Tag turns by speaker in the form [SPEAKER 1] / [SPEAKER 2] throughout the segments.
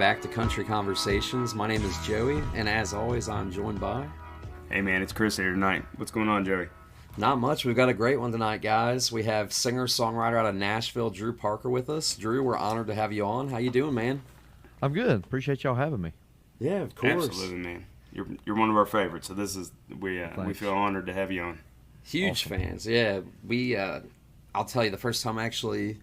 [SPEAKER 1] back to Country Conversations. My name is Joey, and as always, I'm joined by...
[SPEAKER 2] Hey man, it's Chris here tonight. What's going on, Joey?
[SPEAKER 1] Not much. We've got a great one tonight, guys. We have singer-songwriter out of Nashville, Drew Parker, with us. Drew, we're honored to have you on. How you doing, man?
[SPEAKER 3] I'm good. Appreciate y'all having me.
[SPEAKER 1] Yeah, of course.
[SPEAKER 2] Absolutely, man. You're one of our favorites, so this is we feel honored to have you on.
[SPEAKER 1] Huge
[SPEAKER 3] Awesome.
[SPEAKER 1] fans. Yeah, I'll tell you, the first time I actually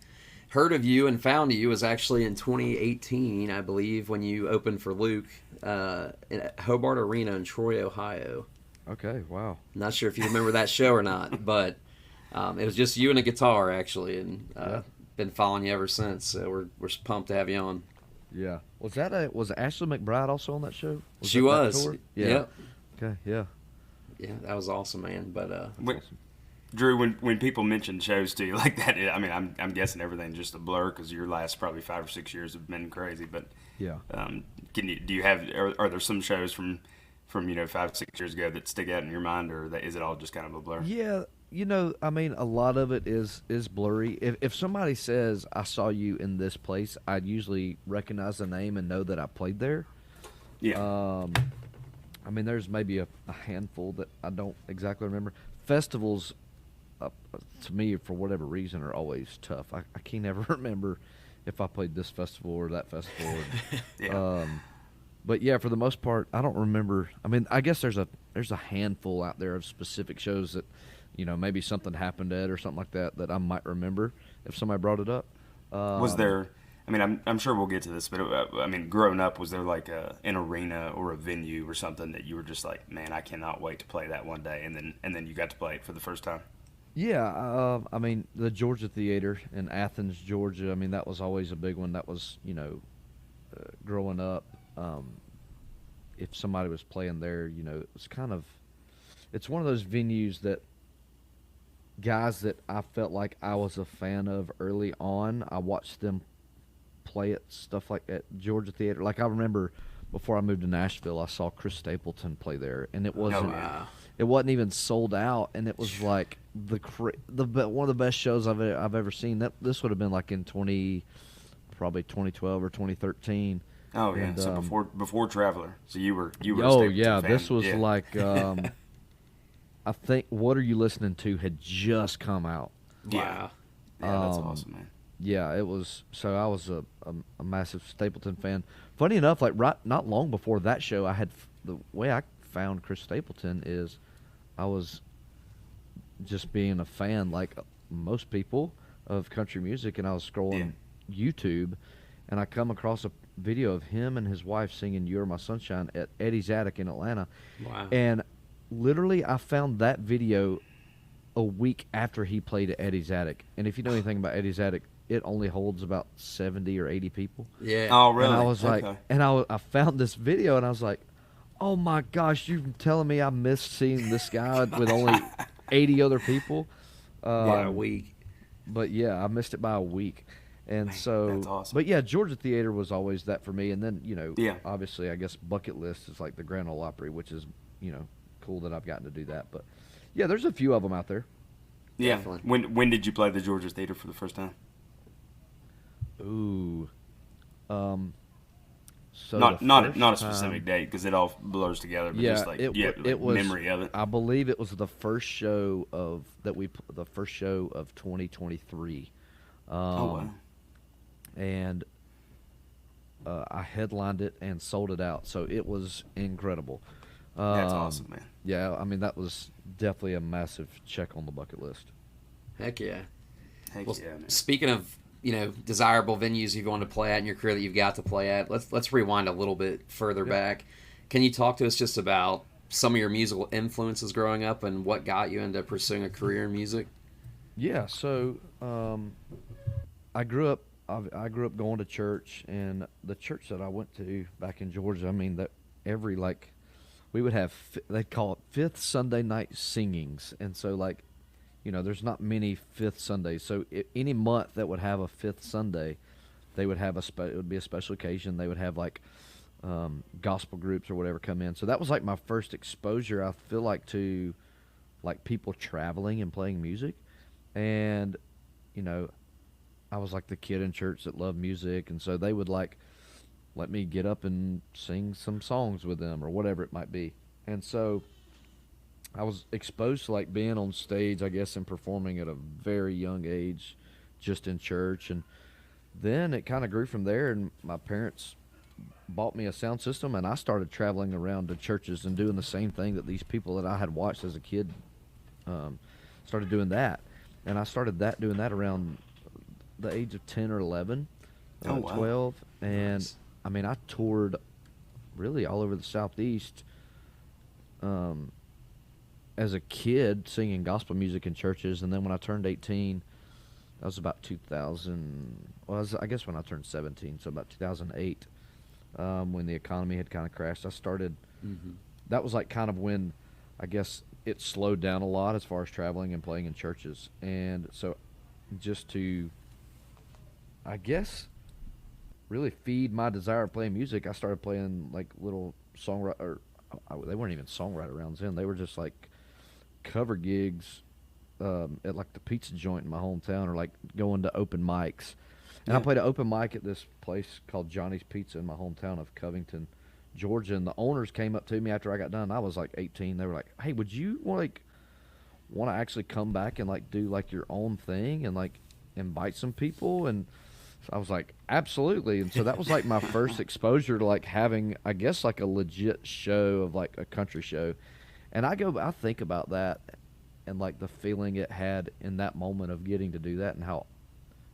[SPEAKER 1] heard of you and found you was actually in 2018, I believe, when you opened for Luke at Hobart Arena in Troy, Ohio.
[SPEAKER 3] Okay, wow.
[SPEAKER 1] Not sure if you remember that show or not, but it was just you and a guitar, actually, and been following you ever since. So we're pumped to have you on.
[SPEAKER 3] Yeah. Was Ashley McBride also on that show?
[SPEAKER 1] She
[SPEAKER 3] that
[SPEAKER 1] was.
[SPEAKER 3] tour?
[SPEAKER 1] Yeah.
[SPEAKER 3] Yep. Okay, yeah.
[SPEAKER 1] Yeah, that was awesome, man. But
[SPEAKER 3] Awesome.
[SPEAKER 2] Drew, when people mention shows to you like that, I mean, I'm guessing everything's just a blur because your last probably 5 or 6 years have been crazy. But
[SPEAKER 3] Yeah.
[SPEAKER 2] Are there some shows from 5 6 years ago that stick out in your mind, or is it all just kind of a blur?
[SPEAKER 3] Yeah, I mean, a lot of it is blurry. If somebody says, I saw you in this place, I'd usually recognize the name and know that I played there.
[SPEAKER 2] Yeah.
[SPEAKER 3] I mean, there's maybe a handful that I don't exactly remember. Festivals, to me, for whatever reason, are always tough. I can't ever remember if I played this festival or that festival.
[SPEAKER 2] Yeah.
[SPEAKER 3] But yeah, for the most part, I don't remember. I mean, I guess there's a handful out there of specific shows that, maybe something happened at or something like that I might remember if somebody brought it up.
[SPEAKER 2] Was there? I mean, I'm sure we'll get to this, but I mean, growing up, was there like an arena or a venue or something that you were just like, man, I cannot wait to play that one day, and then you got to play it for the first time?
[SPEAKER 3] Yeah, I mean, the Georgia Theater in Athens, Georgia. I mean, that was always a big one. That was, growing up. If somebody was playing there, it was it's one of those venues that guys that I felt like I was a fan of early on, I watched them play at stuff like at Georgia Theater. Like I remember before I moved to Nashville, I saw Chris Stapleton play there, and it wasn't it wasn't even sold out, and it was like one of the best shows I've ever seen. This would have been like in probably 2012 or 2013.
[SPEAKER 2] Oh yeah,
[SPEAKER 3] And,
[SPEAKER 2] so before Traveler. So you were a
[SPEAKER 3] oh
[SPEAKER 2] Stapleton
[SPEAKER 3] yeah,
[SPEAKER 2] fan.
[SPEAKER 3] this was
[SPEAKER 2] Yeah.
[SPEAKER 3] like I think What Are You Listening To had just come out.
[SPEAKER 2] Yeah. Yeah, that's awesome, man.
[SPEAKER 3] Yeah, it was. So I was a massive Stapleton fan. Funny enough, like not long before that show, the way I found Chris Stapleton is I was just being a fan, like most people, of country music, and I was scrolling YouTube, and I come across a video of him and his wife singing "You're My Sunshine" at Eddie's Attic in Atlanta.
[SPEAKER 1] wow.
[SPEAKER 3] And literally, I found that video a week after he played at Eddie's Attic. And if you know anything about Eddie's Attic, it only holds about 70 or 80 people.
[SPEAKER 1] Yeah.
[SPEAKER 2] Oh really?
[SPEAKER 3] And I was like,
[SPEAKER 2] Okay.
[SPEAKER 3] and I found this video, and I was like, oh my gosh, you're telling me I missed seeing this guy with only 80 other people?
[SPEAKER 1] By a week.
[SPEAKER 3] But yeah, I missed it by a week. And
[SPEAKER 2] Man,
[SPEAKER 3] so,
[SPEAKER 2] that's awesome.
[SPEAKER 3] But yeah, Georgia Theater was always that for me. And then,
[SPEAKER 2] Yeah.
[SPEAKER 3] obviously, I guess bucket list is like the Grand Ole Opry, which is, cool that I've gotten to do that. But yeah, there's a few of them out there.
[SPEAKER 2] Yeah.
[SPEAKER 1] Definitely.
[SPEAKER 2] When did you play the Georgia Theater for the first time?
[SPEAKER 3] Ooh. So
[SPEAKER 2] Not
[SPEAKER 3] the
[SPEAKER 2] a
[SPEAKER 3] first
[SPEAKER 2] specific
[SPEAKER 3] time-
[SPEAKER 2] date because it all blurs together. But
[SPEAKER 3] Yeah,
[SPEAKER 2] just like
[SPEAKER 3] it was
[SPEAKER 2] memory of it.
[SPEAKER 3] I believe it was the first show of 2023.
[SPEAKER 2] Oh wow.
[SPEAKER 3] And I headlined it and sold it out, so it was incredible.
[SPEAKER 2] That's awesome, man.
[SPEAKER 3] Yeah, I mean that was definitely a massive check on the bucket list.
[SPEAKER 1] Heck yeah.
[SPEAKER 2] Heck
[SPEAKER 1] Well,
[SPEAKER 2] yeah, man.
[SPEAKER 1] speaking of desirable venues you've gone to play at in your career that you've got to play at, let's rewind a little bit further back. Can you talk to us just about some of your musical influences growing up and what got you into pursuing a career in music?
[SPEAKER 3] Yeah, so I grew up going to church, and the church that I went to back in Georgia, I mean that every we would have they'd call it fifth Sunday night singings, and so there's not many fifth Sundays. So any month that would have a fifth Sunday, they would have it would be a special occasion. They would have gospel groups or whatever come in. So that was like my first exposure, I feel like, to like people traveling and playing music. And I was like the kid in church that loved music, and so they would let me get up and sing some songs with them or whatever it might be. And so I was exposed to like being on stage, I guess, and performing at a very young age, just in church. And then it kind of grew from there, and my parents bought me a sound system, and I started traveling around to churches and doing the same thing that these people that I had watched as a kid started doing that. And I started doing that around the age of 10 or 11,
[SPEAKER 2] Oh, wow.
[SPEAKER 3] 12. And
[SPEAKER 1] Nice.
[SPEAKER 3] I mean, I toured really all over the Southeast as a kid singing gospel music in churches. And then when I turned 18, that was about 2000. Well, I guess when I turned 17, so about 2008, when the economy had kind of crashed, I started.
[SPEAKER 1] Mm-hmm.
[SPEAKER 3] That was like kind of when, I guess, it slowed down a lot as far as traveling and playing in churches. And so, just to, I guess, really feed my desire of playing music, I started playing like little songwriter. They weren't even songwriter rounds then. They were just like cover gigs at like the pizza joint in my hometown, or like going to open mics. And I
[SPEAKER 2] Yeah.
[SPEAKER 3] played an open mic at this place called Johnny's Pizza in my hometown of Covington, Georgia. And the owners came up to me after I got done. I was like 18. They were like, "Hey, would you want to actually come back and like do like your own thing and like invite some people?" And so I was like, "Absolutely." And so that was like my first exposure to like having, I guess, like a legit show of like a country show. And I think about that and like the feeling it had in that moment of getting to do that and how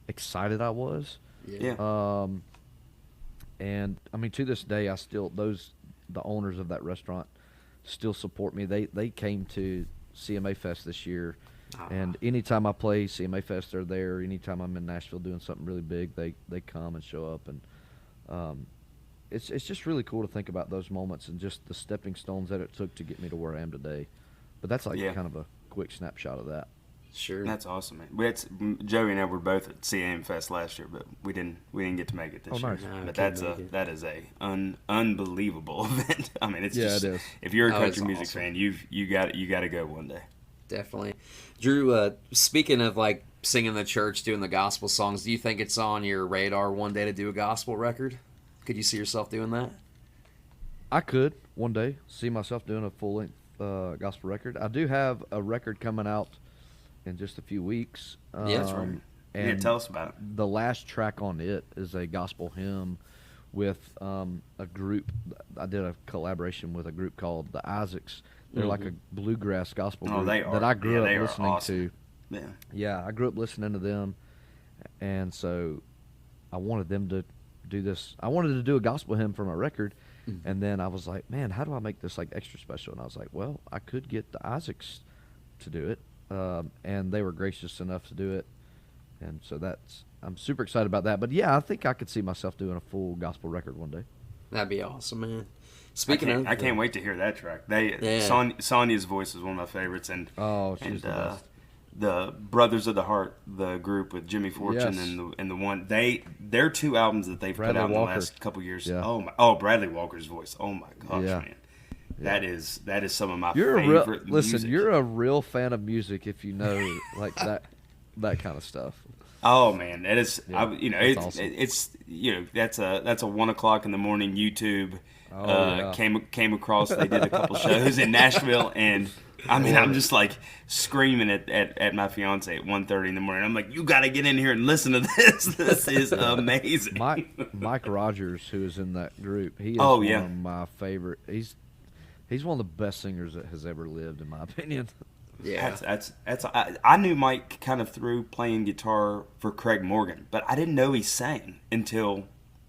[SPEAKER 3] excited I was.
[SPEAKER 2] Yeah.
[SPEAKER 3] And I mean, to this day, the owners of that restaurant still support me. They came to CMA Fest this year, and anytime I play CMA Fest, they're there. Anytime I'm in Nashville doing something really big, they come and show up. And it's just really cool to think about those moments and just the stepping stones that it took to get me to where I am today. But that's like
[SPEAKER 2] Yeah.
[SPEAKER 3] kind of a quick snapshot of that.
[SPEAKER 1] Sure.
[SPEAKER 2] That's awesome, man. Joey and I were both at CAM Fest last year, but we didn't get to make it this
[SPEAKER 3] Oh,
[SPEAKER 2] year.
[SPEAKER 3] nice.
[SPEAKER 1] No, I
[SPEAKER 2] But
[SPEAKER 1] couldn't make it.
[SPEAKER 2] that is a unbelievable event. I mean, it's
[SPEAKER 3] Yeah,
[SPEAKER 2] just
[SPEAKER 3] it is.
[SPEAKER 2] if you're a
[SPEAKER 1] Oh,
[SPEAKER 2] country
[SPEAKER 1] it's
[SPEAKER 2] music
[SPEAKER 1] awesome.
[SPEAKER 2] fan, you got to go one day.
[SPEAKER 1] Definitely. Drew, speaking of like singing in the church, doing the gospel songs, do you think it's on your radar one day to do a gospel record? Could you see yourself doing that?
[SPEAKER 3] I could one day see myself doing a full length gospel record. I do have a record coming out in just a few weeks.
[SPEAKER 1] Yeah, that's
[SPEAKER 2] right. Yeah,
[SPEAKER 3] And
[SPEAKER 2] tell us about it.
[SPEAKER 3] the last track on it is a gospel hymn with a group. I did a collaboration with a group called the Isaacs. They're like a bluegrass gospel
[SPEAKER 2] Oh,
[SPEAKER 3] group
[SPEAKER 2] they are.
[SPEAKER 3] that I grew
[SPEAKER 2] Yeah, they
[SPEAKER 3] up
[SPEAKER 2] are
[SPEAKER 3] listening
[SPEAKER 2] awesome.
[SPEAKER 3] to.
[SPEAKER 2] Yeah.
[SPEAKER 3] Yeah, I grew up listening to them, and so I wanted them to do this. I wanted to do a gospel hymn for my record, and then I was like, man, how do I make this like extra special? And I was like, well, I could get the Isaacs to do it, and they were gracious enough to do it, and so I'm super excited about that. But yeah, I think I could see myself doing a full gospel record one day.
[SPEAKER 1] That'd be awesome, man. Speaking of,
[SPEAKER 2] I can't wait to hear that track.
[SPEAKER 1] Yeah.
[SPEAKER 2] Sonia's voice is one of my favorites, and
[SPEAKER 3] Oh, she's
[SPEAKER 2] and
[SPEAKER 3] the best.
[SPEAKER 2] the Brothers of the Heart, the group with Jimmy Fortune
[SPEAKER 3] Yes.
[SPEAKER 2] and the one their two albums that they've
[SPEAKER 3] Bradley
[SPEAKER 2] put out
[SPEAKER 3] Walker.
[SPEAKER 2] in the last couple years.
[SPEAKER 3] Yeah.
[SPEAKER 2] Bradley Walker's voice. Oh my gosh,
[SPEAKER 3] Yeah.
[SPEAKER 2] man. That is some of my
[SPEAKER 3] You're a
[SPEAKER 2] favorite
[SPEAKER 3] real listen.
[SPEAKER 2] music.
[SPEAKER 3] You're a real fan of music if you know like that kind of stuff.
[SPEAKER 2] Oh man, that is
[SPEAKER 3] Yeah, that's awesome.
[SPEAKER 2] it's that's a 1 o'clock in the morning YouTube.
[SPEAKER 3] Oh, yeah.
[SPEAKER 2] Came across. They did a couple shows in Nashville, and I mean, I'm just like screaming at my fiance at 1:30 in the morning. I'm like, you got to get in here and listen to this. This is amazing.
[SPEAKER 3] Mike Rogers, who is in that group, he is
[SPEAKER 2] Oh,
[SPEAKER 3] one
[SPEAKER 2] yeah.
[SPEAKER 3] of my favorite. He's one of the best singers that has ever lived, in my opinion.
[SPEAKER 1] yeah,
[SPEAKER 2] I knew Mike kind of through playing guitar for Craig Morgan, but I didn't know he sang until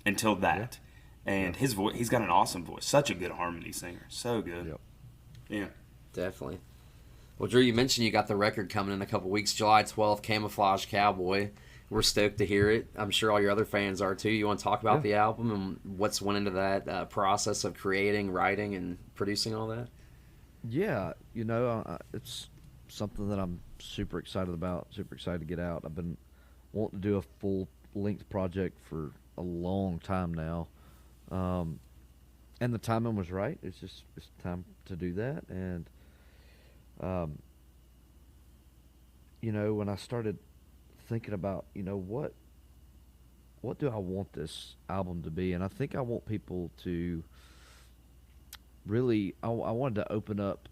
[SPEAKER 2] that. And his voice, he's got an awesome voice. Such a good harmony singer. So good.
[SPEAKER 3] Yep.
[SPEAKER 2] Yeah.
[SPEAKER 1] definitely. Well, Drew, you mentioned you got the record coming in a couple weeks, July 12th, Camouflage Cowboy. We're stoked to hear it. I'm sure all your other fans are too. You want to talk about the album and what's went into that process of creating, writing, and producing all that?
[SPEAKER 3] Yeah, it's something that I'm super excited about, super excited to get out. I've been wanting to do a full-length project for a long time now. And the timing was right. It's time to do that. And, when I started thinking about, what what do I want this album to be? And I think I want people to really, I wanted to open up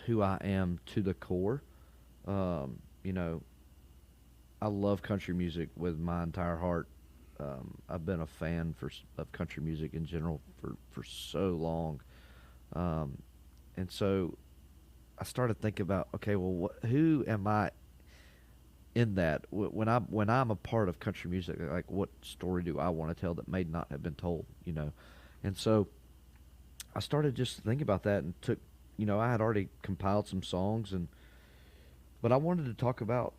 [SPEAKER 3] who I am to the core. You know, I love country music with my entire heart. I've been a fan of country music in general for so long. And so I started thinking about, okay, well, who am I in that? When I'm a part of country music, like what story do I want to tell that may not have been told, you know? And so I started just thinking about that and took, you know, I had already compiled some songs but I want to talk about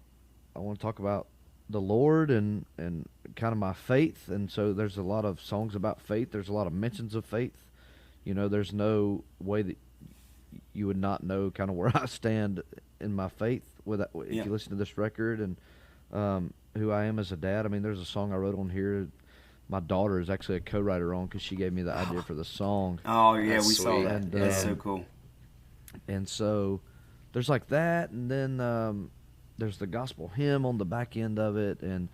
[SPEAKER 3] the Lord and kind of my faith. And so there's a lot of songs about faith. There's a lot of mentions of faith. You know, there's no way that you would not know kind of where I stand in my faith if you listen to this record and who I am as a dad. I mean, there's a song I wrote on here. My daughter is actually a co-writer on because she gave me the idea for the song.
[SPEAKER 2] Oh yeah,
[SPEAKER 1] That's
[SPEAKER 2] we
[SPEAKER 1] sweet.
[SPEAKER 2] saw that.
[SPEAKER 3] And,
[SPEAKER 2] That's so cool.
[SPEAKER 3] And so there's like that, and then there's the gospel hymn on the back end of it, and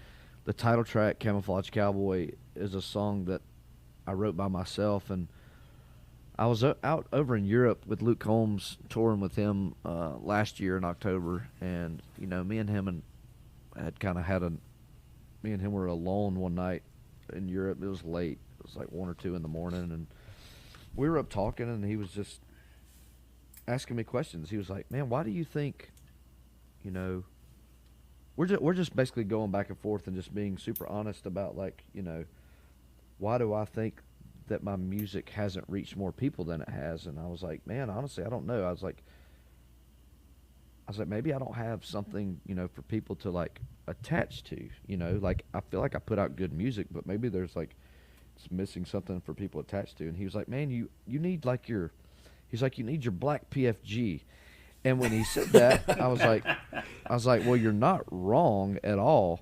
[SPEAKER 3] the title track, Camouflage Cowboy, is a song that I wrote by myself. And I was out over in Europe with Luke Combs, touring with him last year in October, and you know, me and him were alone one night in Europe. It was late. It was like 1 or 2 in the morning, and we were up talking, and he was just asking me questions. He was like, "Man, why do you think, you know, we're just basically going back and forth and just being super honest about, like, you know, why do I think that my music hasn't reached more people than it has?" And I was like, "Man, honestly, I don't know." I was like, maybe I don't have something, you know, for people to like attach to, you know, like I feel like I put out good music, but maybe there's like, it's missing something for people attached to. And he was like, "Man, you need like he's like, you need your black PFG." And when he said that, I was like, well, you're not wrong at all,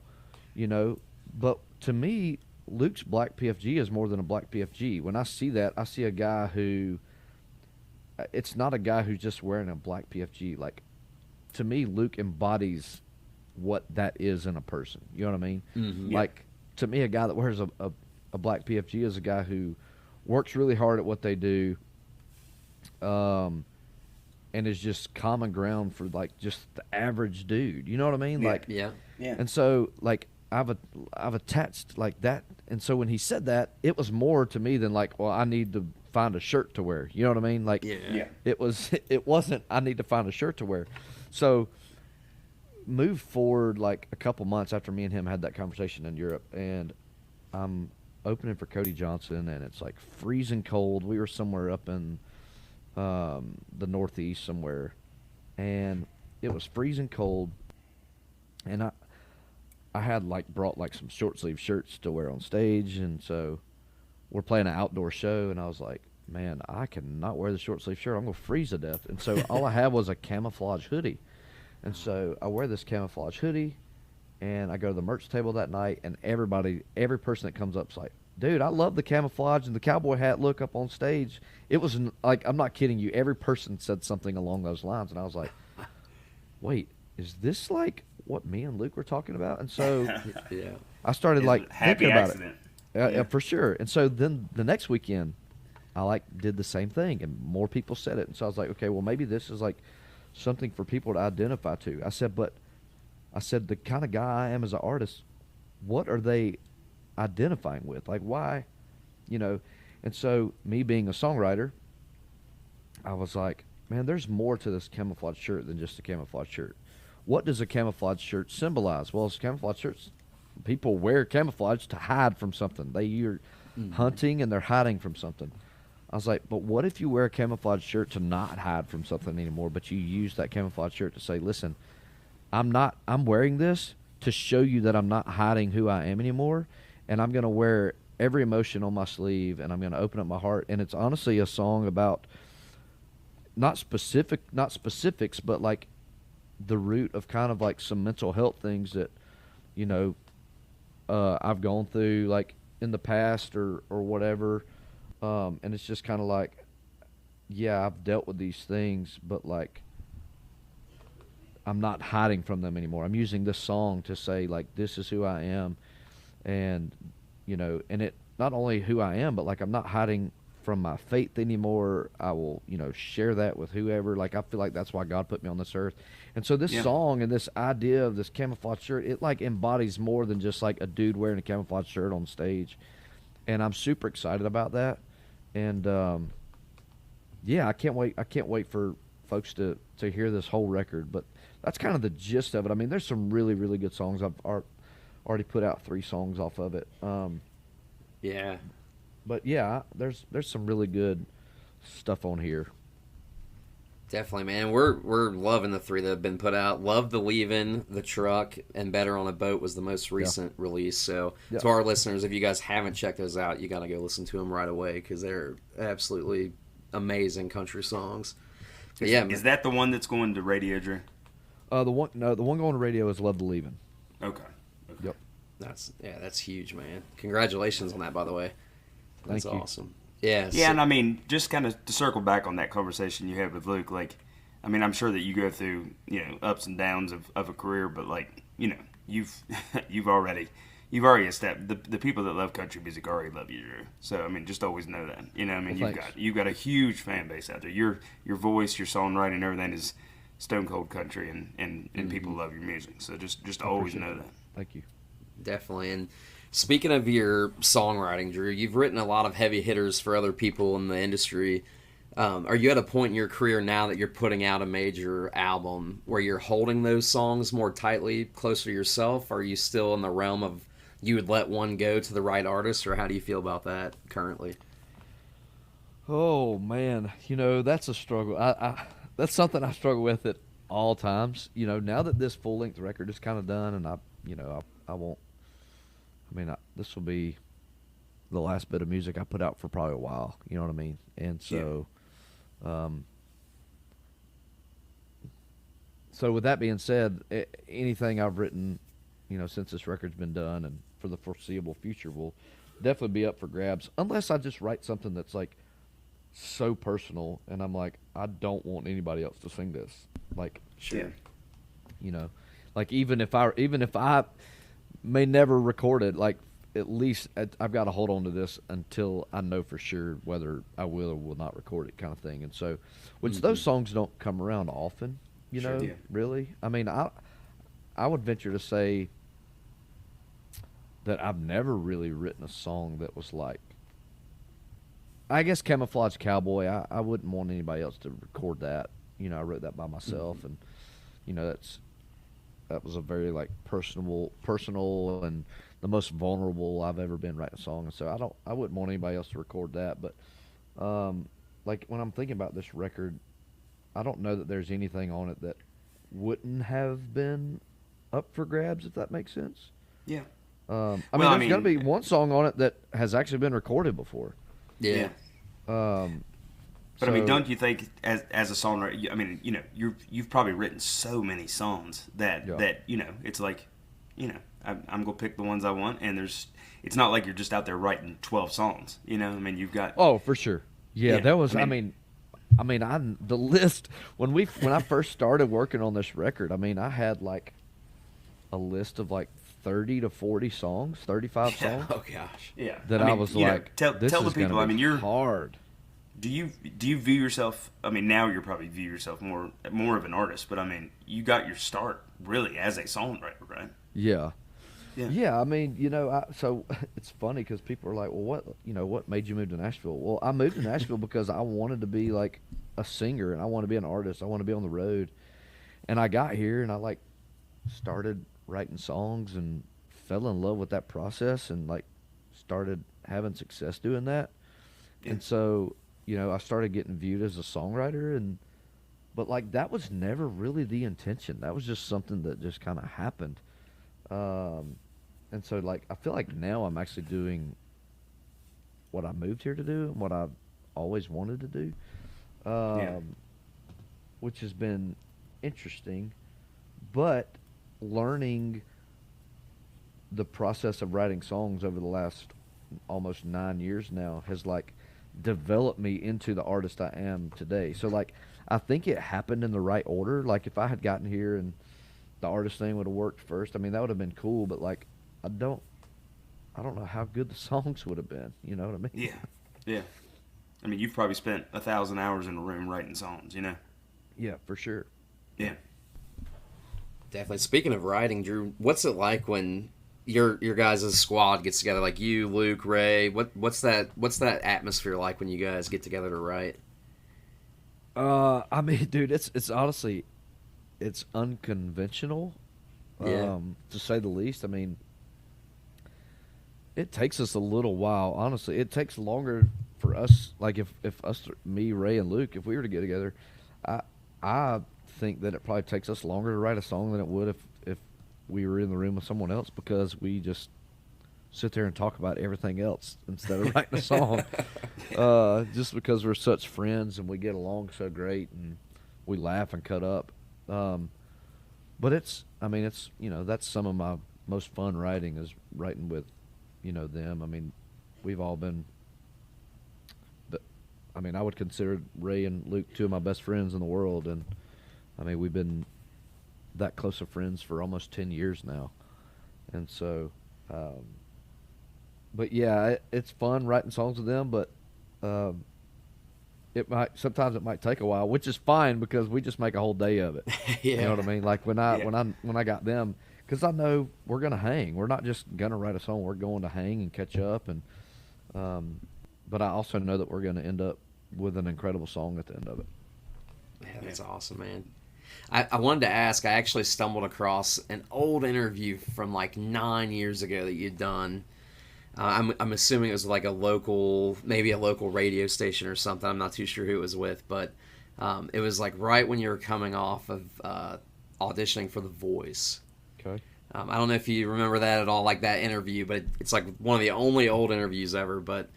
[SPEAKER 3] you know, but to me, Luke's black PFG is more than a black PFG. When I see that, I see a guy who, it's not a guy who's just wearing a black PFG. Like, to me, Luke embodies what that is in a person. You know what I mean?
[SPEAKER 1] Mm-hmm.
[SPEAKER 3] Like, to me, a guy that wears a black PFG is a guy who works really hard at what they do, and is just common ground for like just the average dude. You know what I mean?
[SPEAKER 2] Yeah.
[SPEAKER 3] Like,
[SPEAKER 1] Yeah.
[SPEAKER 2] Yeah.
[SPEAKER 3] and so like I've attached like that. And so when he said that, it was more to me than like, well, I need to find a shirt to wear. You know what I mean? Like,
[SPEAKER 1] Yeah.
[SPEAKER 3] it wasn't, I need to find a shirt to wear. So move forward like a couple months after me and him had that conversation in Europe, and I'm opening for Cody Johnson, and it's like freezing cold. We were somewhere up in the Northeast somewhere, and it was freezing cold, and I had like brought like some short sleeve shirts to wear on stage, and so we're playing an outdoor show, and I was like, man, I cannot wear the short sleeve shirt. I'm gonna freeze to death. And so all I had was a camouflage hoodie, and so I wear this camouflage hoodie, and I go to the merch table that night, and every person that comes up is like, dude, I love the camouflage and the cowboy hat look up on stage. It was like, I'm not kidding you, every person said something along those lines, and I was like, wait, is this like what me and Luke were talking about? And so
[SPEAKER 1] Yeah.
[SPEAKER 3] I started like
[SPEAKER 2] happy
[SPEAKER 3] thinking about
[SPEAKER 2] accident.
[SPEAKER 3] it. Yeah, for sure. And so then the next weekend, I like did the same thing, and more people said it. And so I was like, okay, well, maybe this is like something for people to identify to. I said, the kind of guy I am as an artist, what are they identifying with? Like, why, you know? And so me being a songwriter, I was like, man, there's more to this camouflage shirt than just a camouflage shirt. What does a camouflage shirt symbolize? Well, it's camouflage shirts. People wear camouflage to hide from something. You're hunting and they're hiding from something. I was like, but what if you wear a camouflage shirt to not hide from something anymore, but you use that camouflage shirt to say, listen, I'm wearing this to show you that I'm not hiding who I am anymore, and I'm going to wear every emotion on my sleeve, and I'm going to open up my heart. And it's honestly a song about not specifics, but like the root of kind of like some mental health things that, you know, I've gone through like in the past or whatever. And it's just kind of like, yeah, I've dealt with these things, but like, I'm not hiding from them anymore. I'm using this song to say like, this is who I am. And and it not only who I am, but like I'm not hiding from my faith anymore. I will, share that with whoever. Like I feel like that's why God put me on this earth. And so this
[SPEAKER 2] Yeah.
[SPEAKER 3] song and this idea of this camouflage shirt, it like embodies more than just like a dude wearing a camouflage shirt on stage. And I'm super excited about that. And yeah, I can't wait. I can't wait for folks to hear this whole record. But that's kind of the gist of it. I mean, there's some really, really good songs. I've already put out 3 songs off of it.
[SPEAKER 1] Yeah.
[SPEAKER 3] But yeah, there's some really good stuff on here.
[SPEAKER 1] Definitely, man. We're loving the 3 that have been put out. Love the Leavin', the Truck, and Better on a Boat was the most recent release. So
[SPEAKER 3] Yeah.
[SPEAKER 1] to our listeners, if you guys haven't checked those out, you got to go listen to them right away because they're absolutely amazing country songs. But yeah,
[SPEAKER 2] Is that the one that's going to radio, Drew?
[SPEAKER 3] The one going to radio is Love the Leavin'.
[SPEAKER 2] Okay.
[SPEAKER 3] Yep.
[SPEAKER 1] that's huge, man. Congratulations on that, by the way. That's
[SPEAKER 3] Thank you.
[SPEAKER 1] awesome. Yeah.
[SPEAKER 2] Yeah, and I mean, just kind of to circle back on that conversation you had with Luke, like, I mean, I'm sure that you go through, ups and downs of a career, but like, you've already established the people that love country music already love you, Drew. So I mean, just always know that. I mean,
[SPEAKER 3] Well,
[SPEAKER 2] you've got a huge fan base out there. Your voice, your songwriting, everything is stone cold country, and people love your music. So just always know that.
[SPEAKER 3] Thank you.
[SPEAKER 1] Definitely. And speaking of your songwriting, Drew, you've written a lot of heavy hitters for other people in the industry. Are you at a point in your career now that you're putting out a major album where you're holding those songs more tightly, closer to yourself? Are you still in the realm of you would let one go to the right artist, or how do you feel about that currently?
[SPEAKER 3] Oh man, that's a struggle. I that's something I struggle with at all times. Now that this full length record is kind of done, and I won't. I mean, this will be the last bit of music I put out for probably a while. You know what I mean? And so, so with that being said, anything I've written, since this record's been done and for the foreseeable future will definitely be up for grabs, unless I just write something that's like so personal, and I'm like, I don't want anybody else to sing this. Like,
[SPEAKER 1] Sure.
[SPEAKER 3] Like even if I may never record it, like at least I've got to hold on to this until I know for sure whether I will or will not record it, kind of thing. And so, which those songs don't come around often,
[SPEAKER 2] Sure, yeah.
[SPEAKER 3] really. I mean, I would venture to say that I've never really written a song that was like, I guess Camouflage Cowboy, I wouldn't want anybody else to record that. I wrote that by myself, and that was a very like personal and the most vulnerable I've ever been writing a song. And so I wouldn't want anybody else to record that. But like when I'm thinking about this record, I don't know that there's anything on it that wouldn't have been up for grabs, if that makes sense.
[SPEAKER 2] Yeah.
[SPEAKER 3] There's going to be one song on it that has actually been recorded before.
[SPEAKER 1] Yeah.
[SPEAKER 2] But I mean, don't you think as a songwriter, I mean, you've probably written so many songs that it's like, I'm gonna pick the ones I want, and it's not like you're just out there writing 12 songs. I mean, you've got.
[SPEAKER 3] Oh, for sure. Yeah, that was. The list when I first started working on this record. I mean, I had like a list of like 30 to 40 songs, 35 songs.
[SPEAKER 1] Oh gosh.
[SPEAKER 2] Yeah.
[SPEAKER 3] That I was like,
[SPEAKER 2] tell
[SPEAKER 3] this
[SPEAKER 2] the
[SPEAKER 3] is
[SPEAKER 2] people.
[SPEAKER 3] gonna
[SPEAKER 2] I mean, you're
[SPEAKER 3] hard.
[SPEAKER 2] Do you view yourself? I mean, now you probably view yourself more of an artist, but I mean, you got your start really as a songwriter, right?
[SPEAKER 3] Yeah.
[SPEAKER 2] Yeah.
[SPEAKER 3] Yeah, I mean, so it's funny because people are like, well, what made you move to Nashville? Well, I moved to Nashville because I wanted to be like a singer, and I want to be an artist. I want to be on the road. And I got here, and I like started writing songs and fell in love with that process, and like started having success doing that.
[SPEAKER 2] Yeah.
[SPEAKER 3] And so, I started getting viewed as a songwriter, but like that was never really the intention. That was just something that just kind of happened. And so like I feel like now I'm actually doing what I moved here to do and what I've always wanted to do, which has been interesting. But learning the process of writing songs over the last almost 9 years now has like developed me into the artist I am today. So like I think it happened in the right order. Like if I had gotten here and the artist thing would have worked first, I mean that would have been cool, but like I I don't know how good the songs would have been. You know what I mean?
[SPEAKER 2] Yeah, yeah. I mean, you've probably spent 1,000 hours in a room writing songs. You know.
[SPEAKER 3] Yeah, for sure.
[SPEAKER 2] Yeah.
[SPEAKER 1] Definitely. Speaking of writing, Drew, what's it like when your guys' squad gets together? Like you, Luke, Ray. What's that atmosphere like when you guys get together to write?
[SPEAKER 3] I mean, dude, it's honestly it's unconventional,
[SPEAKER 1] Yeah.
[SPEAKER 3] to say the least. I mean, it takes us a little while. Honestly, it takes longer for us. Like if us, me, Ray, and Luke, if we were to get together, I I think that it probably takes us longer to write a song than it would if we were in the room with someone else because we just sit there and talk about everything else instead of writing a song. Just because we're such friends and we get along so great and we laugh and cut up. But I mean, that's some of my most fun writing is writing with, them. I mean, we've all been, but I mean, I would consider Ray and Luke two of my best friends in the world. And I mean, we've been that close of friends for almost 10 years now. And so, but yeah, it's fun writing songs with them, but um, sometimes it might take a while, which is fine because we just make a whole day of it.
[SPEAKER 1] Yeah.
[SPEAKER 3] You know what I mean? Like when I
[SPEAKER 2] Yeah.
[SPEAKER 3] when I got them, because I know we're gonna hang. We're not just gonna write a song. We're going to hang and catch up, and but I also know that we're gonna end up with an incredible song at the end of it.
[SPEAKER 1] Yeah, that's awesome, man. I wanted to ask. I actually stumbled across an old interview from like 9 years ago that you'd done. I'm assuming it was like maybe a local radio station or something. I'm not too sure who it was with, but it was like right when you were coming off of auditioning for The Voice.
[SPEAKER 3] Okay.
[SPEAKER 1] I don't know if you remember that at all, like that interview, but it's like one of the only old interviews ever. But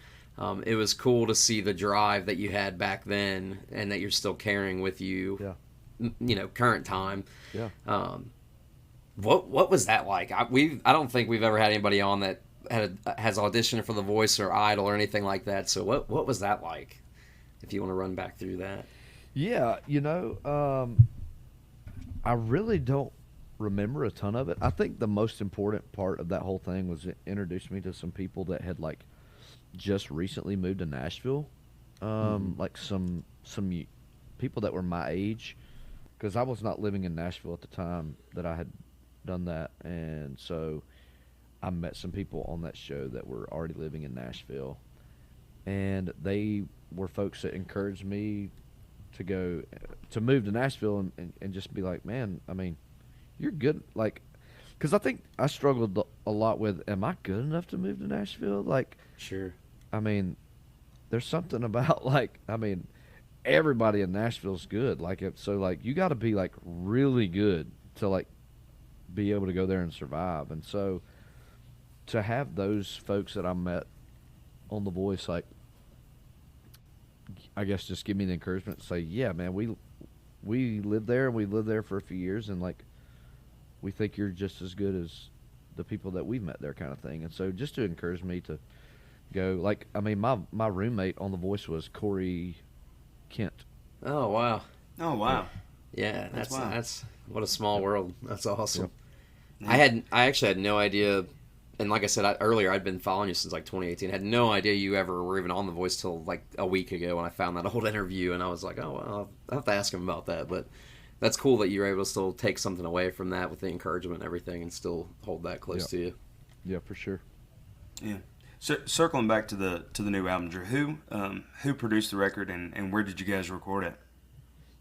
[SPEAKER 1] it was cool to see the drive that you had back then, and that you're still carrying with you.
[SPEAKER 3] Yeah.
[SPEAKER 1] Current time.
[SPEAKER 3] Yeah.
[SPEAKER 1] What was that like? I don't think we've ever had anybody on that has auditioned for The Voice or Idol or anything like that. So what was that like? If you want to run back through that.
[SPEAKER 3] Yeah. I really don't remember a ton of it. I think the most important part of that whole thing was it introduced me to some people that had like just recently moved to Nashville. Like some people that were my age, because I was not living in Nashville at the time that I had done that, and so I met some people on that show that were already living in Nashville, and they were folks that encouraged me to move to Nashville and just be like, man, I mean, you're good, like, because I think I struggled a lot with, am I good enough to move to Nashville? Like,
[SPEAKER 1] Sure.
[SPEAKER 3] I mean, there's something about like, I mean, everybody in Nashville's good. Like, like you got to be like really good to like be able to go there and survive. And so to have those folks that I met on The Voice, like, I guess just give me the encouragement to say, yeah, man, we lived there and we lived there for a few years, and like we think you're just as good as the people that we've met there, kind of thing. And so just to encourage me to go, like, I mean, my roommate on The Voice was Corey Kent.
[SPEAKER 1] Oh wow.
[SPEAKER 2] Oh wow.
[SPEAKER 1] Yeah,
[SPEAKER 2] That's
[SPEAKER 1] that's
[SPEAKER 2] wild.
[SPEAKER 1] that's what a small world. That's awesome.
[SPEAKER 2] Yeah.
[SPEAKER 1] I actually had no idea, and like I said earlier, I'd been following you since like 2018. Had no idea you ever were even on The Voice till like a week ago when I found that old interview, and I was like, oh well, I'll have to ask him about that. But that's cool that you were able to still take something away from that with the encouragement and everything, and still hold that close to you.
[SPEAKER 3] Yeah, for sure.
[SPEAKER 2] Yeah. So circling back to the new album, Drew, who produced the record and where did you guys record it?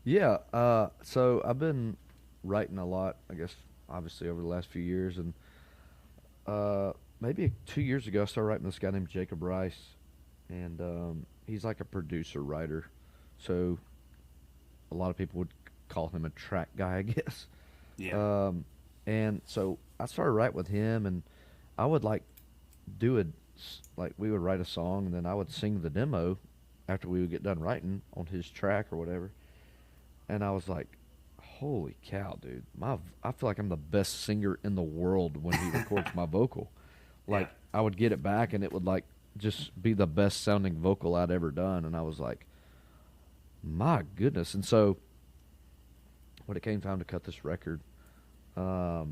[SPEAKER 3] Yeah, so I've been writing a lot, I guess, obviously over the last few years, and maybe 2 years ago I started writing with this guy named Jacob Rice, and he's like a producer writer, so a lot of people would call him a track guy, I guess.
[SPEAKER 2] Yeah.
[SPEAKER 3] And so I started writing with him, and I would like we would write a song, and then I would sing the demo after we would get done writing on his track or whatever. And I was like, holy cow, dude. I feel like I'm the best singer in the world when he records my vocal. Like, I would get it back, and it would, like, just be the best sounding vocal I'd ever done. And I was like, my goodness. And so when it came time to cut this record, I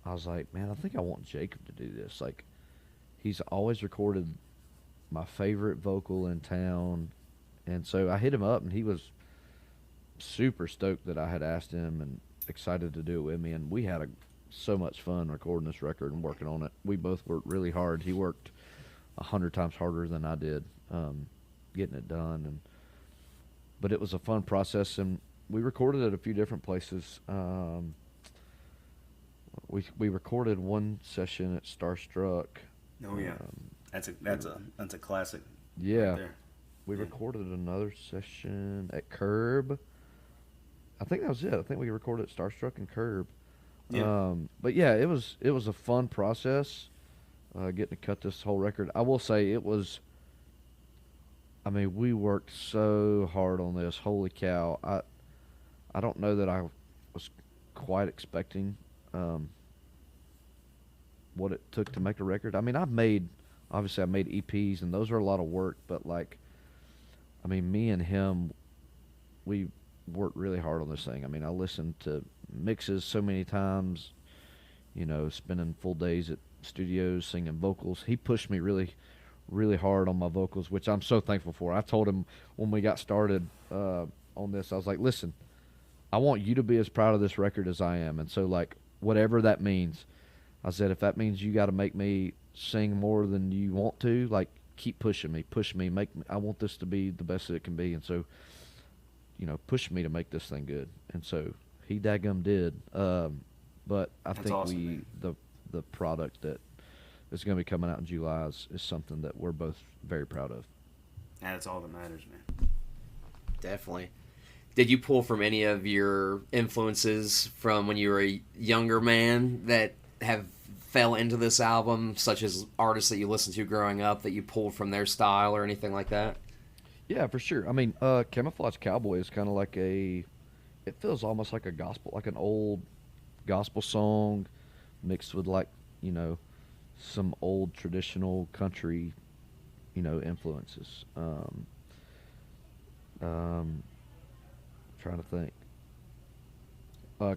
[SPEAKER 3] was like, man, I think I want Jacob to do this. Like, he's always recorded my favorite vocal in town, and so I hit him up, and he was super stoked that I had asked him and excited to do it with me, and we had so much fun recording this record and working on it. We both worked really hard. He worked 100 times harder than I did, getting it done, but it was a fun process, and we recorded at a few different places. We recorded one session at Starstruck.
[SPEAKER 2] Oh yeah, that's a classic.
[SPEAKER 3] Yeah,
[SPEAKER 2] right there.
[SPEAKER 3] we recorded another session at Curb. I think that was it. I think we recorded at Starstruck and Curb.
[SPEAKER 2] Yeah.
[SPEAKER 3] But yeah, it was a fun process, getting to cut this whole record. I will say it was. I mean, we worked so hard on this. Holy cow! I don't know that I was quite expecting what it took to make a record. I mean, obviously I made EPs, and those are a lot of work, but like, I mean, me and him, we worked really hard on this thing. I mean, I listened to mixes so many times, spending full days at studios singing vocals. He pushed me really, really hard on my vocals, which I'm so thankful for. I told him when we got started on this, I was like, listen, I want you to be as proud of this record as I am. And so, like, whatever that means, I said, if that means you got to make me sing more than you want to, like, keep pushing me, I want this to be the best that it can be. And so, push me to make this thing good. And so he daggum did. But I
[SPEAKER 2] That's
[SPEAKER 3] think
[SPEAKER 2] awesome,
[SPEAKER 3] the product that is going to be coming out in July is something that we're both very proud of.
[SPEAKER 2] Yeah, that's all that matters, man.
[SPEAKER 1] Definitely. Did you pull from any of your influences from when you were a younger man that have fell into this album, such as artists that you listened to growing up that you pulled from their style or anything like that?
[SPEAKER 3] Yeah, for sure. I mean, Camouflage Cowboy is kind of like it feels almost like a gospel, like an old gospel song mixed with like, some old traditional country, influences. Trying to think.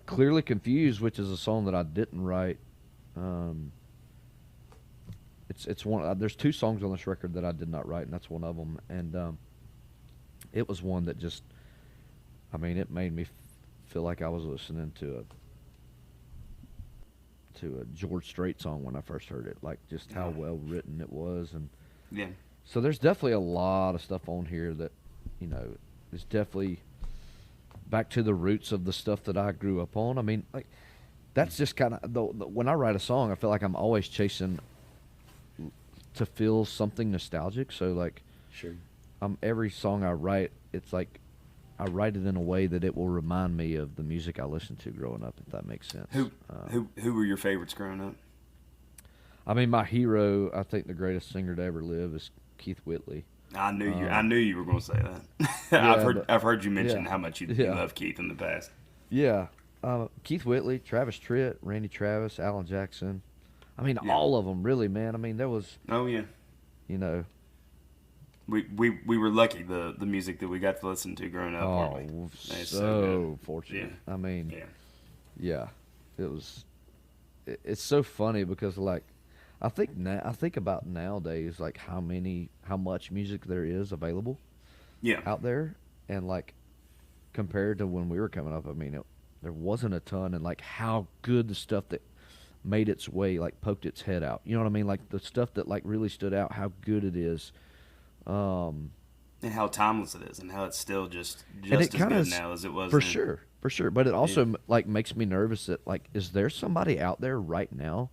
[SPEAKER 3] Clearly Confused, which is a song that I didn't write. It's one. There's two songs on this record that I did not write, and that's one of them. And it was one that just, I mean, it made me feel like I was listening to a George Strait song when I first heard it. Like just how well written it was, and
[SPEAKER 2] Yeah.
[SPEAKER 3] so there's definitely a lot of stuff on here that, is definitely back to the roots of the stuff that I grew up on. I mean, like, that's just kind of, when I write a song, I feel like I'm always chasing to feel something nostalgic. So, like,
[SPEAKER 1] Sure.
[SPEAKER 3] every song I write, it's like I write it in a way that it will remind me of the music I listened to growing up, if that makes sense.
[SPEAKER 2] Who were your favorites growing up?
[SPEAKER 3] I mean, my hero, I think the greatest singer to ever live is Keith Whitley.
[SPEAKER 2] I knew you were going to say that.
[SPEAKER 3] Yeah,
[SPEAKER 2] I've heard you mention
[SPEAKER 3] yeah.
[SPEAKER 2] how much you
[SPEAKER 3] Yeah.
[SPEAKER 2] love Keith in the past.
[SPEAKER 3] Yeah. Keith Whitley, Travis Tritt, Randy Travis, Alan Jackson. I mean,
[SPEAKER 2] Yeah.
[SPEAKER 3] all of them, really, man. I mean, there was,
[SPEAKER 2] Oh yeah. We were lucky the music that we got to listen to growing up. weren't we? It's
[SPEAKER 3] so
[SPEAKER 2] good.
[SPEAKER 3] fortunate.
[SPEAKER 2] Yeah.
[SPEAKER 3] I mean,
[SPEAKER 2] Yeah.
[SPEAKER 3] it was. It's so funny because, like, I think about nowadays, like how much music there is available
[SPEAKER 2] Yeah.
[SPEAKER 3] out there, and like compared to when we were coming up, I mean, there wasn't a ton, and like how good the stuff that made its way, like poked its head out. You know what I mean? Like the stuff that like really stood out, how good it is.
[SPEAKER 2] And how timeless it is, and how it's still just
[SPEAKER 3] And it
[SPEAKER 2] as
[SPEAKER 3] kinda
[SPEAKER 2] good
[SPEAKER 3] is-
[SPEAKER 2] now as it was
[SPEAKER 3] For
[SPEAKER 2] then.
[SPEAKER 3] sure, for sure. But it also like makes me nervous that like, is there somebody out there right now,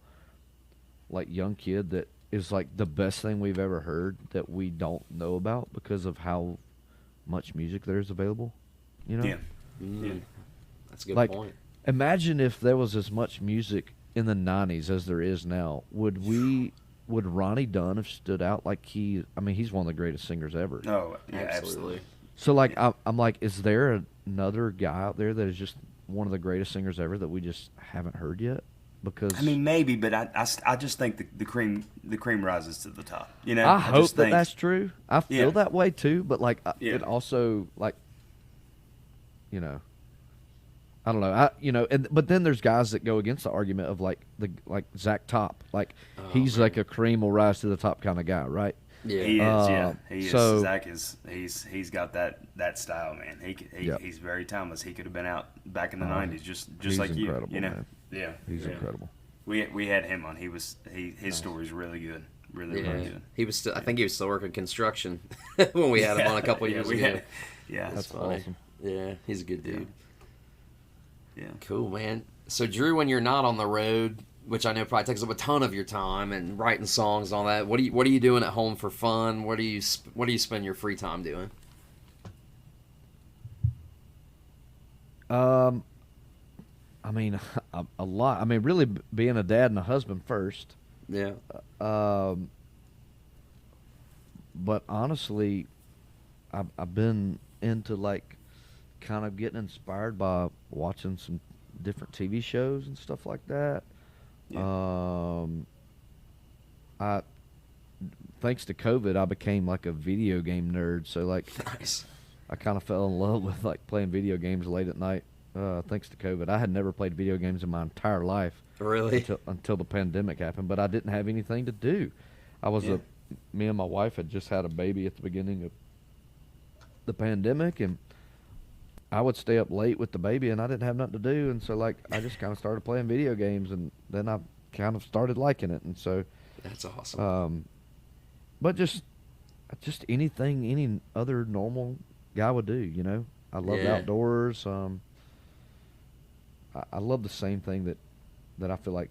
[SPEAKER 3] like young kid, that is like the best thing we've ever heard that we don't know about because of how much music there is available?
[SPEAKER 2] Yeah.
[SPEAKER 1] Yeah. That's a good
[SPEAKER 3] Like,
[SPEAKER 1] point.
[SPEAKER 3] imagine if there was as much music in the '90s as there is now. Would Ronnie Dunn have stood out like he's one of the greatest singers ever.
[SPEAKER 2] Oh, yeah,
[SPEAKER 1] Absolutely.
[SPEAKER 2] absolutely.
[SPEAKER 3] So like I'm like, is there another guy out there that is just one of the greatest singers ever that we just haven't heard yet? Because
[SPEAKER 2] I mean, maybe, but I just think the cream rises to the top.
[SPEAKER 3] I hope
[SPEAKER 2] just
[SPEAKER 3] that
[SPEAKER 2] think-
[SPEAKER 3] that's true. I feel
[SPEAKER 2] Yeah.
[SPEAKER 3] that way too. But like,
[SPEAKER 2] Yeah.
[SPEAKER 3] it also like, I don't know. But then there's guys that go against the argument of like Zach Top, like he's
[SPEAKER 1] man.
[SPEAKER 3] like a cream will rise to the top kind of guy, right?
[SPEAKER 1] Yeah.
[SPEAKER 2] He is, yeah. He is.
[SPEAKER 3] So-
[SPEAKER 2] Zach is. He's got that style, man. He's very timeless. He could have been out back in the '90s, just
[SPEAKER 3] he's
[SPEAKER 2] like you.
[SPEAKER 3] incredible,
[SPEAKER 2] You know.
[SPEAKER 3] man.
[SPEAKER 2] Yeah.
[SPEAKER 3] He's
[SPEAKER 2] yeah.
[SPEAKER 3] incredible.
[SPEAKER 2] We had him on. His story's really good. Really good.
[SPEAKER 1] He was still. I think he was still working construction when we had him on a couple years ago.
[SPEAKER 2] Yeah.
[SPEAKER 3] That's
[SPEAKER 1] funny.
[SPEAKER 3] awesome.
[SPEAKER 1] Yeah, he's a good dude.
[SPEAKER 2] Yeah.
[SPEAKER 1] Cool, man. So, Drew, when you're not on the road, which I know probably takes up a ton of your time and writing songs and all that, what are you doing at home for fun? What do you spend your free time doing?
[SPEAKER 3] I mean, a lot. I mean, really being a dad and a husband first.
[SPEAKER 1] Yeah.
[SPEAKER 3] But honestly, I've been into like kind of getting inspired by watching some different TV shows and stuff like that.
[SPEAKER 2] Yeah.
[SPEAKER 3] I thanks to COVID, I became like a video game nerd. So like,
[SPEAKER 1] Nice.
[SPEAKER 3] I kind of fell in love with like playing video games late at night. Thanks to COVID, I had never played video games in my entire life.
[SPEAKER 1] Really?
[SPEAKER 3] Until the pandemic happened, but I didn't have anything to do. Me and my wife had just had a baby at the beginning of the pandemic, and I would stay up late with the baby, and I didn't have nothing to do, and so like I just kind of started playing video games, and then I kind of started liking it, and so
[SPEAKER 1] That's awesome.
[SPEAKER 3] but just anything any other normal guy would do, you know. I love the
[SPEAKER 1] Yeah.
[SPEAKER 3] outdoors. I love the same thing that I feel like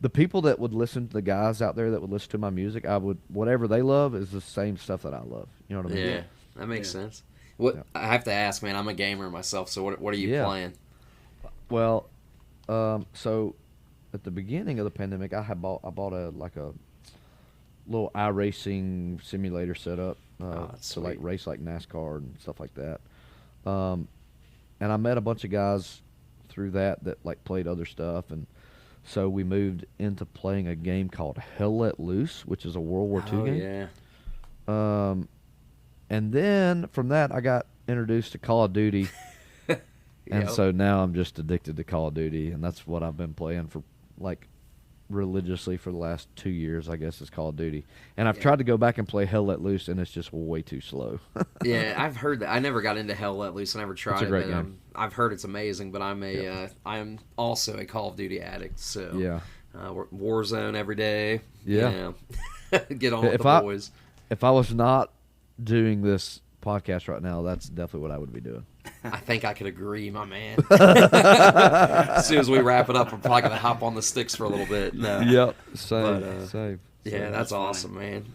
[SPEAKER 3] the people that would listen to the guys out there that would listen to my music, whatever they love is the same stuff that I love. You know what I mean?
[SPEAKER 1] Yeah, that makes
[SPEAKER 2] Yeah.
[SPEAKER 1] sense. What
[SPEAKER 3] Yeah.
[SPEAKER 1] I have to ask, man, I'm a gamer myself, so what are you
[SPEAKER 3] Yeah.
[SPEAKER 1] playing?
[SPEAKER 3] Well, so at the beginning of the pandemic, I bought a little iRacing simulator setup
[SPEAKER 1] that's
[SPEAKER 3] to like
[SPEAKER 1] sweet.
[SPEAKER 3] race like NASCAR and stuff like that. And I met a bunch of guys through that like played other stuff, and so we moved into playing a game called Hell Let Loose, which is a World War II
[SPEAKER 1] Oh,
[SPEAKER 3] game.
[SPEAKER 1] yeah.
[SPEAKER 3] And then from that, I got introduced to Call of Duty. And
[SPEAKER 1] Yep.
[SPEAKER 3] so now I'm just addicted to Call of Duty, and that's what I've been playing for, like, religiously for the last 2 years, I guess, is Call of Duty. And I've tried to go back and play Hell Let Loose, and it's just way too slow.
[SPEAKER 1] Yeah, I've heard that. I never got into Hell Let Loose. I never tried
[SPEAKER 3] a great
[SPEAKER 1] it. But,
[SPEAKER 3] game.
[SPEAKER 1] I've heard it's amazing, but I'm
[SPEAKER 3] Yeah.
[SPEAKER 1] I'm also a Call of Duty addict. So
[SPEAKER 3] Yeah.
[SPEAKER 1] Warzone every day.
[SPEAKER 3] Yeah.
[SPEAKER 1] You know. Get on with
[SPEAKER 3] If
[SPEAKER 1] the
[SPEAKER 3] I-
[SPEAKER 1] boys.
[SPEAKER 3] If I was not doing this podcast right now, that's definitely what I would be doing.
[SPEAKER 1] I think I could agree, my man. As soon as we wrap it up, I'm probably gonna hop on the sticks for a little bit. No.
[SPEAKER 3] Yep, same,
[SPEAKER 1] But,
[SPEAKER 3] same.
[SPEAKER 1] Yeah, that's
[SPEAKER 2] funny.
[SPEAKER 1] awesome, man.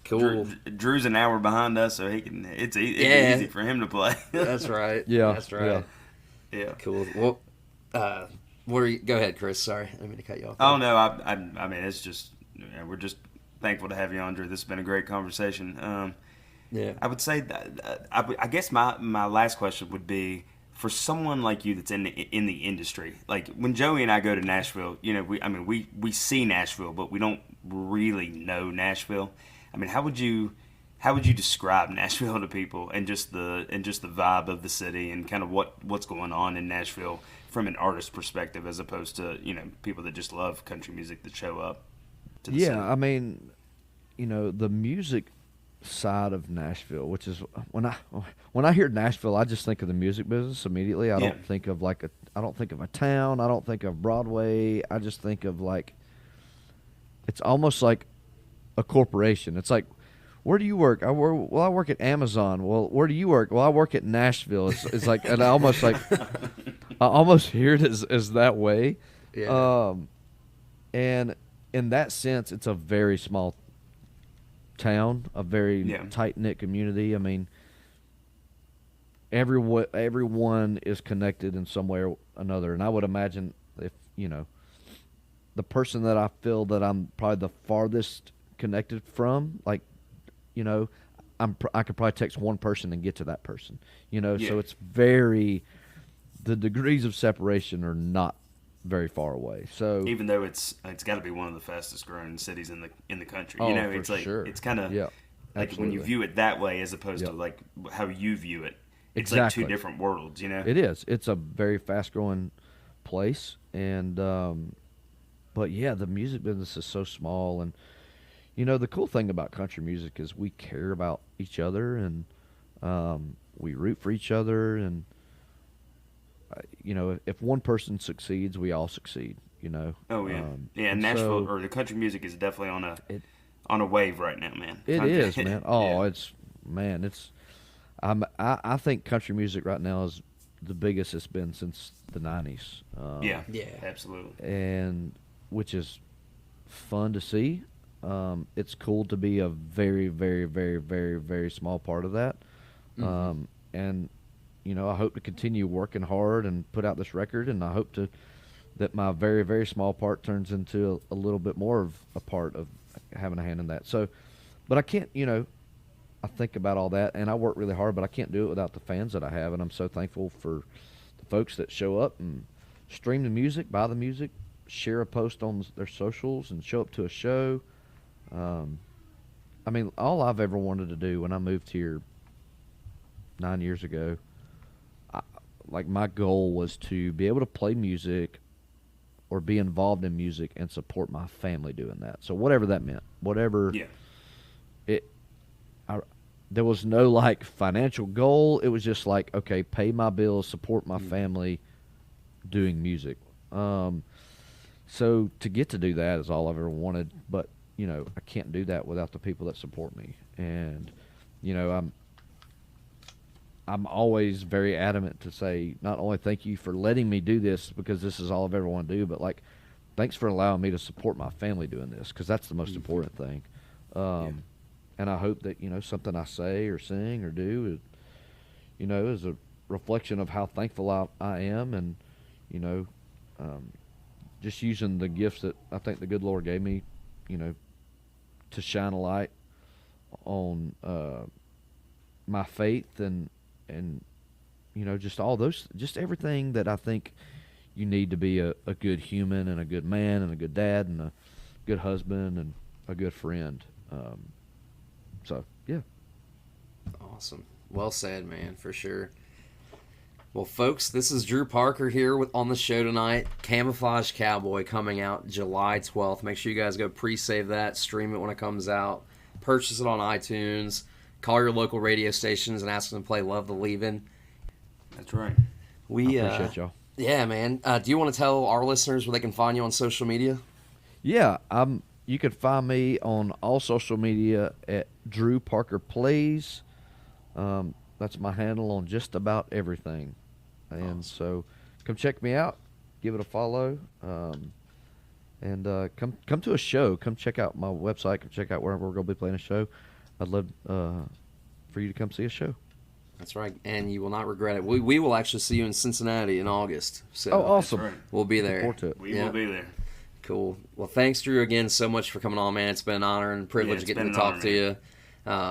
[SPEAKER 1] Cool.
[SPEAKER 2] Drew's an hour behind us, so it'd be
[SPEAKER 1] Yeah.
[SPEAKER 2] easy for him to play.
[SPEAKER 1] That's right.
[SPEAKER 3] Yeah,
[SPEAKER 1] That's right.
[SPEAKER 2] Yeah.
[SPEAKER 1] Cool. Well, go ahead, Chris. Sorry, I didn't mean to cut you off.
[SPEAKER 2] Oh no, I mean it's just we're just thankful to have you on, Drew. This has been a great conversation.
[SPEAKER 1] Yeah.
[SPEAKER 2] I would say that I guess my last question would be for someone like you that's in the industry. Like when Joey and I go to Nashville, you know, we see Nashville, but we don't really know Nashville. I mean, how would you describe Nashville to people and just the vibe of the city and kind of what's going on in Nashville from an artist perspective as opposed to, you know, people that just love country music that show up to the city?
[SPEAKER 3] I mean, you know, the music side of Nashville, which is when I hear Nashville, I just think of the music business immediately. I don't think of a town. I don't think of Broadway. I just think of like, it's almost like a corporation. It's like, where do you work? I work at Amazon. Well, where do you work? Well, I work at Nashville. It's like, and I almost hear it as that way.
[SPEAKER 1] Yeah.
[SPEAKER 3] And in that sense, it's a very small town, a very tight-knit community. I mean, everyone is connected in some way or another. And I would imagine if, you know, the person that I feel that I'm probably the farthest connected from, like, you know, I could probably text one person and get to that person, you know. So it's the degrees of separation are not very far away. So
[SPEAKER 2] even though it's got to be one of the fastest growing cities in the country,
[SPEAKER 3] Oh,
[SPEAKER 2] you know,
[SPEAKER 3] for
[SPEAKER 2] it's like
[SPEAKER 3] sure.
[SPEAKER 2] it's kind of
[SPEAKER 3] Yeah,
[SPEAKER 2] like when you
[SPEAKER 3] absolutely.
[SPEAKER 2] view it that way as opposed
[SPEAKER 3] Yeah.
[SPEAKER 2] to like how you view it. it's like two
[SPEAKER 3] Exactly.
[SPEAKER 2] different worlds, you know.
[SPEAKER 3] It is. It's a very fast growing place, and but yeah, the music business is so small, and the cool thing about country music is we care about each other, and we root for each other, and if one person succeeds, we all succeed.
[SPEAKER 2] Oh yeah, yeah.
[SPEAKER 3] And
[SPEAKER 2] Nashville
[SPEAKER 3] so
[SPEAKER 2] or the country music is definitely
[SPEAKER 3] it
[SPEAKER 2] on a wave right now, man.
[SPEAKER 3] it
[SPEAKER 2] Country-
[SPEAKER 3] is, man. Oh,
[SPEAKER 2] yeah.
[SPEAKER 3] it's man, it's I think country music right now is the biggest it's been since the '90s.
[SPEAKER 2] Yeah,
[SPEAKER 1] Yeah.
[SPEAKER 2] absolutely.
[SPEAKER 3] And which is fun to see. It's cool to be a very, very, very, very, very small part of that. And I hope to continue working hard and put out this record, and I hope that my very, very small part turns into a little bit more of a part of having a hand in that. So, but I can't, I think about all that, and I work really hard, but I can't do it without the fans that I have, and I'm so thankful for the folks that show up and stream the music, buy the music, share a post on their socials, and show up to a show. I mean, all I've ever wanted to do when I moved here 9 years ago, like my goal was to be able to play music or be involved in music and support my family doing that. So whatever that meant, whatever
[SPEAKER 2] Yeah,
[SPEAKER 3] it, there was no like financial goal. It was just like, okay, pay my bills, support my family doing music. So to get to do that is all I've ever wanted, but I can't do that without the people that support me. And I'm always very adamant to say not only thank you for letting me do this because this is all I've ever wanted to do, but like thanks for allowing me to support my family doing this because that's the most important thing. And I hope that something I say or sing or do is a reflection of how thankful I am, and just using the gifts that I think the good Lord gave me, to shine a light on my faith and just all those, just everything that I think you need to be a good human and a good man and a good dad and a good husband and a good friend. So yeah.
[SPEAKER 1] Awesome. Well said, man, for sure. Well, folks, this is Drew Parker here on the show tonight. Camouflage Cowboy coming out July 12th. Make sure you guys go pre-save that, stream it when it comes out, purchase it on iTunes, call your local radio stations and ask them to play Love the Leavin'.
[SPEAKER 2] that's right.
[SPEAKER 3] I appreciate y'all.
[SPEAKER 1] Yeah, man. Do you want to tell our listeners where they can find you on social media?
[SPEAKER 3] Yeah, you can find me on all social media at Drew Parker Plays. That's my handle on just about everything. And so come check me out, give it a follow, and come to a show. Come check out my website. Come check out where we're going to be playing a show. I'd love for you to come see a show.
[SPEAKER 1] That's right, and you will not regret it. We will actually see you in Cincinnati in August. So
[SPEAKER 3] Oh, awesome.
[SPEAKER 2] That's right.
[SPEAKER 1] we'll be
[SPEAKER 3] Looking
[SPEAKER 1] there.
[SPEAKER 3] forward to it.
[SPEAKER 2] We
[SPEAKER 1] Yeah.
[SPEAKER 2] will be there.
[SPEAKER 1] Cool. Well, thanks, Drew, again so much for coming on, man. It's been an honor and privilege
[SPEAKER 2] it's
[SPEAKER 1] getting
[SPEAKER 2] been
[SPEAKER 1] to
[SPEAKER 2] an
[SPEAKER 1] talk
[SPEAKER 2] honor,
[SPEAKER 1] to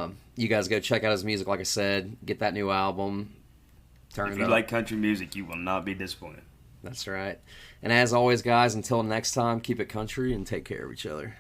[SPEAKER 1] you. You guys go check out his music, like I said. Get that new album. Turn
[SPEAKER 2] If
[SPEAKER 1] it
[SPEAKER 2] you
[SPEAKER 1] up.
[SPEAKER 2] like country music, you will not be disappointed.
[SPEAKER 1] That's right. And as always, guys, until next time, keep it country and take care of each other.